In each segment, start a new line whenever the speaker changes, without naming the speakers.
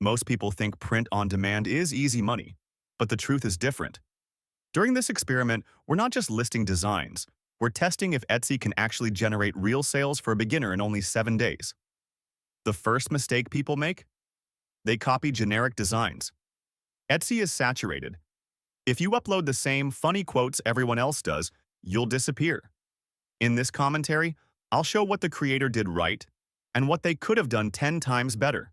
Most people think print on demand is easy money, but the truth is different. During this experiment, we're not just listing designs, we're testing if Etsy can actually generate real sales for a beginner in only 7 days. The first mistake people make? They copy generic designs. Etsy is saturated. If you upload the same funny quotes everyone else does, you'll disappear. In this commentary, I'll show what the creator did right and what they could have done 10 times better.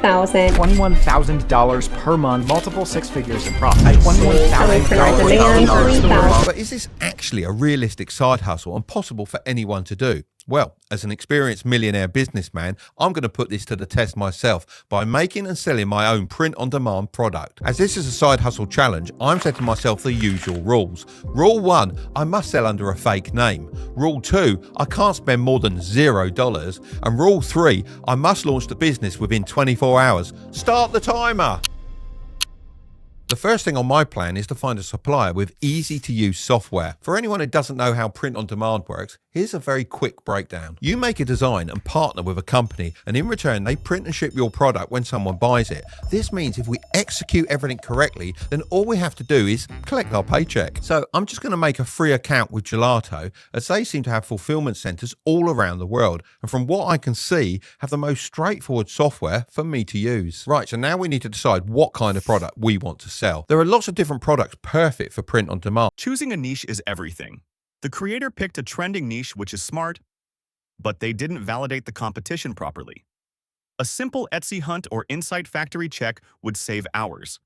$21,000 per month, multiple six figures in profit. $21,000.
But is this actually a realistic side hustle and possible for anyone to do? Well, as an experienced millionaire businessman, I'm going to put this to the test myself by making and selling my own print-on-demand product. As this is a side hustle challenge, I'm setting myself the usual rules. Rule 1, I must sell under a fake name. Rule 2, I can't spend more than $0. And Rule 3, I must launch the business within 24 hours. Start the timer! The first thing on my plan is to find a supplier with easy-to-use software. For anyone who doesn't know how print-on-demand works, here's a very quick breakdown. You make a design and partner with a company, and in return, they print and ship your product when someone buys it. This means if we execute everything correctly, then all we have to do is collect our paycheck. So I'm just going to make a free account with Gelato, as they seem to have fulfillment centers all around the world, and from what I can see, have the most straightforward software for me to use. Right, so now we need to decide what kind of product we want to sell. There are lots of different products perfect for print on demand.
Choosing a niche is everything. The creator picked a trending niche, which is smart, but they didn't validate the competition properly. A simple Etsy hunt or Insight Factory check would save hours.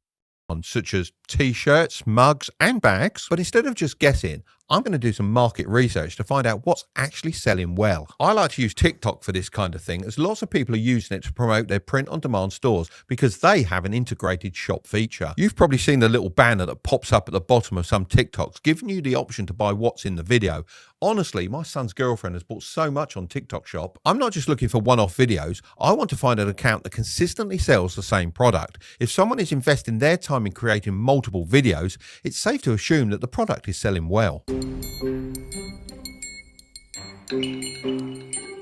Such as t-shirts, mugs, and bags. But instead of just guessing, I'm going to do some market research to find out what's actually selling well. I like to use TikTok for this kind of thing, as lots of people are using it to promote their print-on-demand stores because they have an integrated shop feature. You've probably seen the little banner that pops up at the bottom of some TikToks, giving you the option to buy what's in the video. Honestly, my son's girlfriend has bought so much on TikTok Shop. I'm not just looking for one-off videos. I want to find an account that consistently sells the same product. If someone is investing their time in creating multiple videos, it's safe to assume that the product is selling well.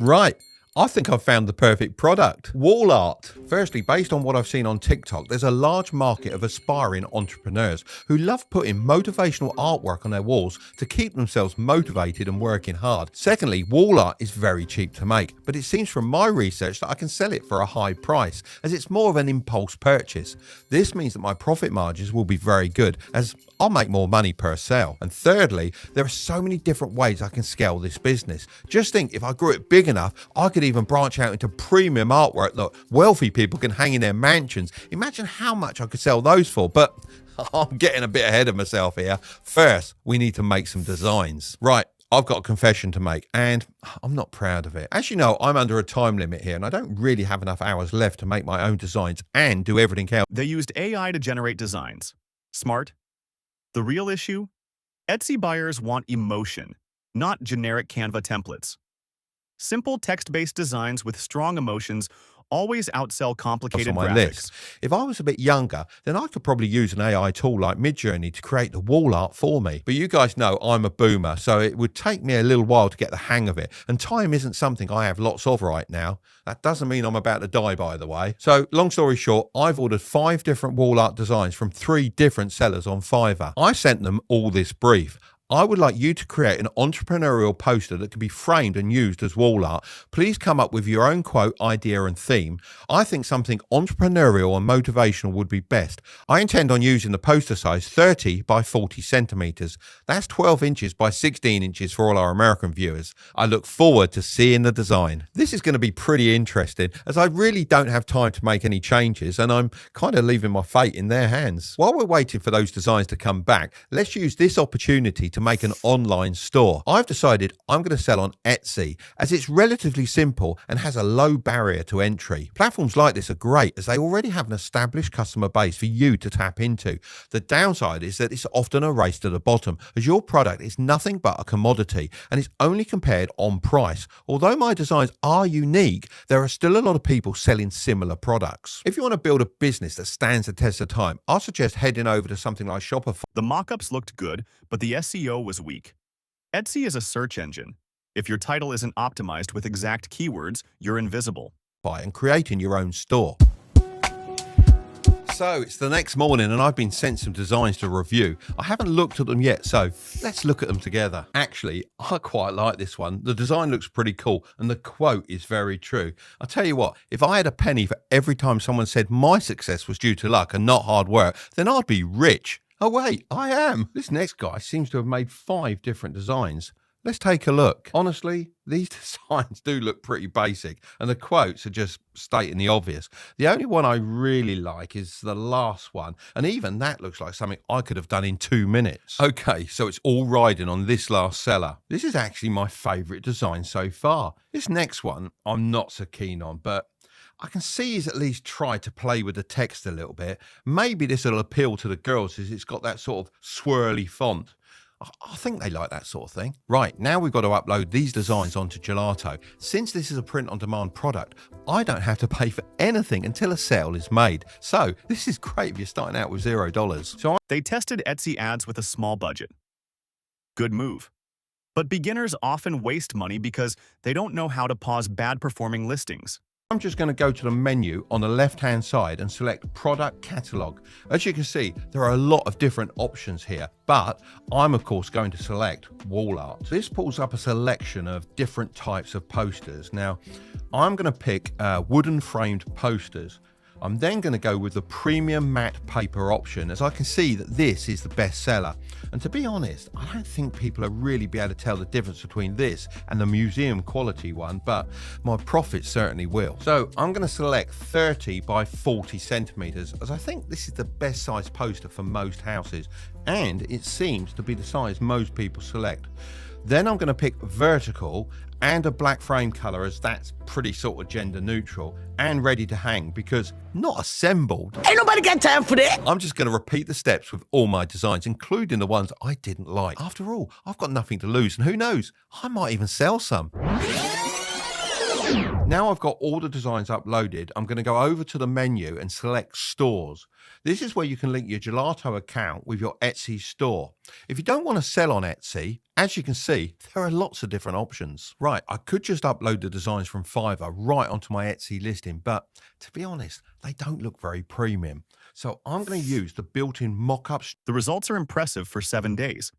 Right. I think I've found the perfect product. Wall art. Firstly, based on what I've seen on TikTok, there's a large market of aspiring entrepreneurs who love putting motivational artwork on their walls to keep themselves motivated and working hard. Secondly, wall art is very cheap to make, but it seems from my research that I can sell it for a high price, as it's more of an impulse purchase. This means that my profit margins will be very good, as I'll make more money per sale. And thirdly, there are so many different ways I can scale this business. Just think, if I grew it big enough, I could even branch out into premium artwork that wealthy people can hang in their mansions. Imagine how much I could sell those for, but I'm getting a bit ahead of myself here. First, we need to make some designs. Right. I've got a confession to make, and I'm not proud of it. As you know, I'm under a time limit here, and I don't really have enough hours left to make my own designs and do everything else.
They used AI to generate designs. Smart. The real issue? Etsy buyers want emotion, not generic Canva templates. Simple text-based designs with strong emotions always outsell complicated
on my
graphics.
list. If I was a bit younger, then I could probably use an AI tool like Midjourney to create the wall art for me. But you guys know I'm a boomer, so it would take me a little while to get the hang of it. And time isn't something I have lots of right now. That doesn't mean I'm about to die, by the way. So long story short, I've ordered 5 different wall art designs from 3 different sellers on Fiverr. I sent them all this brief. I would like you to create an entrepreneurial poster that can be framed and used as wall art. Please come up with your own quote, idea and theme. I think something entrepreneurial and motivational would be best. I intend on using the poster size 30 by 40 centimeters. That's 12 inches by 16 inches for all our American viewers. I look forward to seeing the design. This is going to be pretty interesting, as I really don't have time to make any changes, and I'm kind of leaving my fate in their hands. While we're waiting for those designs to come back, let's use this opportunity to make an online store. I've decided I'm going to sell on Etsy, as it's relatively simple and has a low barrier to entry. Platforms like this are great, as they already have an established customer base for you to tap into. The downside is that it's often a race to the bottom, as your product is nothing but a commodity and is only compared on price. Although my designs are unique, there are still a lot of people selling similar products. If you want to build a business that stands the test of time, I suggest heading over to something like Shopify.
The mock-ups looked good, but the SEO was weak. Etsy is a search engine. If your title isn't optimized with exact keywords, you're invisible.
And creating your own store. So it's the next morning and I've been sent some designs to review. I haven't looked at them yet, so let's look at them together. Actually, I quite like this one. The design looks pretty cool and the quote is very true. I'll tell you what, if I had a penny for every time someone said my success was due to luck and not hard work, then I'd be rich. Oh wait, I am. This next guy seems to have made 5 different designs. Let's take a look. Honestly, these designs do look pretty basic and the quotes are just stating the obvious. The only one I really like is the last one, and even that looks like something I could have done in 2 minutes. Okay, so it's all riding on this last seller. This is actually my favourite design so far. This next one I'm not so keen on, but I can see he's at least tried to play with the text a little bit. Maybe this will appeal to the girls as it's got that sort of swirly font. I think they like that sort of thing. Right, now we've got to upload these designs onto Gelato. Since this is a print-on-demand product, I don't have to pay for anything until a sale is made. So this is great if you're starting out with $0.
They tested Etsy ads with a small budget. Good move. But beginners often waste money because they don't know how to pause bad-performing listings.
I'm just going to go to the menu on the left-hand side and select Product Catalog. As you can see, there are a lot of different options here, but I'm of course going to select Wall Art. This pulls up a selection of different types of posters. Now, I'm going to pick wooden framed posters. I'm then going to go with the premium matte paper option, as I can see that this is the best seller. And to be honest, I don't think people are really be able to tell the difference between this and the museum quality one, but my profit certainly will. So I'm going to select 30 by 40 centimeters, as I think this is the best size poster for most houses, and it seems to be the size most people select. Then I'm going to pick vertical and a black frame color, as that's pretty sort of gender neutral and ready to hang, because not assembled.
Ain't nobody got time for that.
I'm just going to repeat the steps with all my designs, including the ones I didn't like. After all, I've got nothing to lose, and who knows, I might even sell some. Now I've got all the designs uploaded, I'm going to go over to the menu and select Stores. This is where you can link your Gelato account with your Etsy store. If you don't want to sell on Etsy, as you can see, there are lots of different options. Right, I could just upload the designs from Fiverr right onto my Etsy listing, but to be honest, they don't look very premium. So I'm going to use the built-in mock-ups.
The results are impressive for 7 days.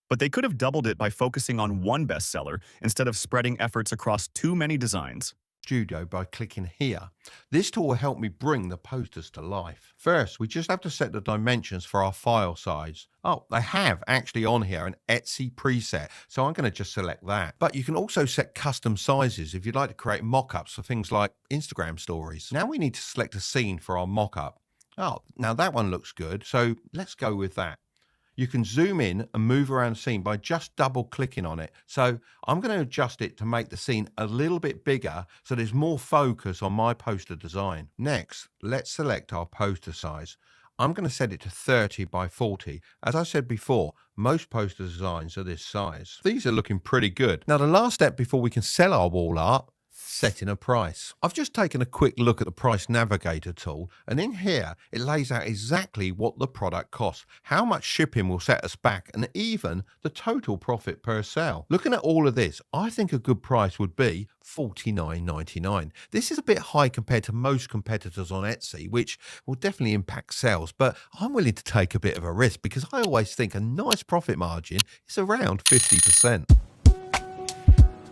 But they could have doubled it by focusing on one bestseller instead of spreading efforts across too many designs.
Studio by clicking here. This tool will help me bring the posters to life. First, we just have to set the dimensions for our file size. Oh, they have actually on here an Etsy preset, so I'm going to just select that. But you can also set custom sizes if you'd like to create mock-ups for things like Instagram stories. Now we need to select a scene for our mock-up. Oh, now that one looks good, so let's go with that. You can zoom in and move around the scene by just double clicking on it. So I'm going to adjust it to make the scene a little bit bigger so there's more focus on my poster design. Next, let's select our poster size. I'm going to set it to 30 by 40. As I said before, most poster designs are this size. These are looking pretty good. Now the last step before we can sell our wall art, setting a price. I've just taken a quick look at the Price Navigator tool, and in here it lays out exactly what the product costs, how much shipping will set us back, and even the total profit per sale. Looking at all of this, I think a good price would be $49.99. This is a bit high compared to most competitors on Etsy, which will definitely impact sales, but I'm willing to take a bit of a risk because I always think a nice profit margin is around 50%.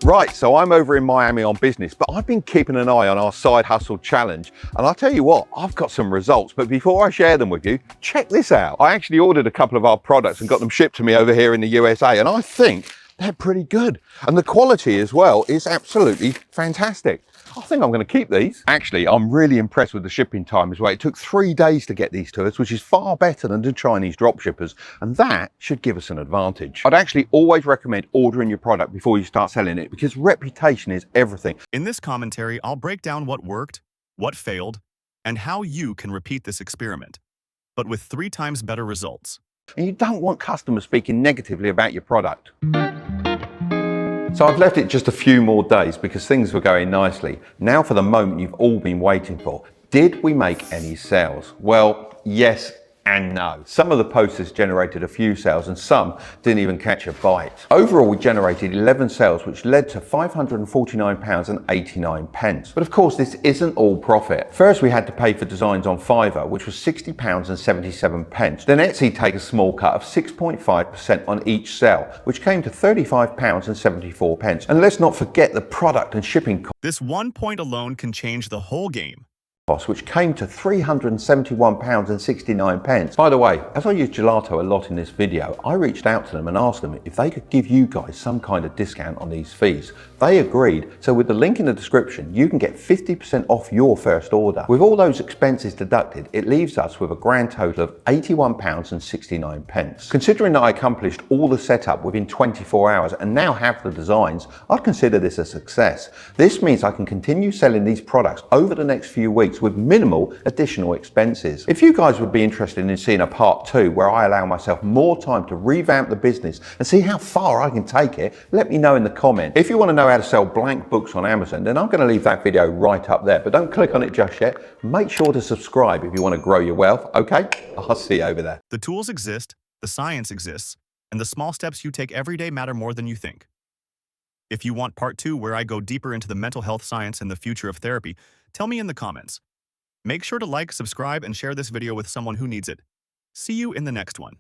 Right, so I'm over in Miami on business, but I've been keeping an eye on our Side Hustle Challenge, and I'll tell you what, I've got some results, but before I share them with you, check this out. I actually ordered a couple of our products and got them shipped to me over here in the USA, and I think they're pretty good. And the quality as well is absolutely fantastic. I think I'm going to keep these. Actually, I'm really impressed with the shipping time as well. It took 3 days to get these to us, which is far better than the Chinese dropshippers, and that should give us an advantage. I'd actually always recommend ordering your product before you start selling it, because reputation is everything.
In this commentary, I'll break down what worked, what failed, and how you can repeat this experiment, but with 3 times better results.
And you don't want customers speaking negatively about your product. So I've left it just a few more days because things were going nicely. Now for the moment you've all been waiting for. Did we make any sales? Well, yes and no. Some of the posters generated a few sales and some didn't even catch a bite. Overall, we generated 11 sales, which led to £549.89. But of course, this isn't all profit. First, we had to pay for designs on Fiverr, which was £60.77. Then Etsy take a small cut of 6.5% on each sale, which came to £35.74. And let's not forget the product and shipping
This 1 point alone can change the whole game.
costs, which came to £371.69. By the way, as I use Gelato a lot in this video, I reached out to them and asked them if they could give you guys some kind of discount on these fees. They agreed, so with the link in the description, you can get 50% off your first order. With all those expenses deducted, it leaves us with a grand total of £81.69. Considering that I accomplished all the setup within 24 hours and now have the designs, I'd consider this a success. This means I can continue selling these products over the next few weeks with minimal additional expenses. If you guys would be interested in seeing a part 2 where I allow myself more time to revamp the business and see how far I can take it, let me know in the comments. If you want to know how to sell blank books on Amazon, then I'm going to leave that video right up there, but don't click on it just yet. Make sure to subscribe if you want to grow your wealth, okay? I'll see you over there.
The tools exist, the science exists, and the small steps you take every day matter more than you think. If you want part 2 where I go deeper into the mental health science and the future of therapy, tell me in the comments. Make sure to like, subscribe, and share this video with someone who needs it. See you in the next one.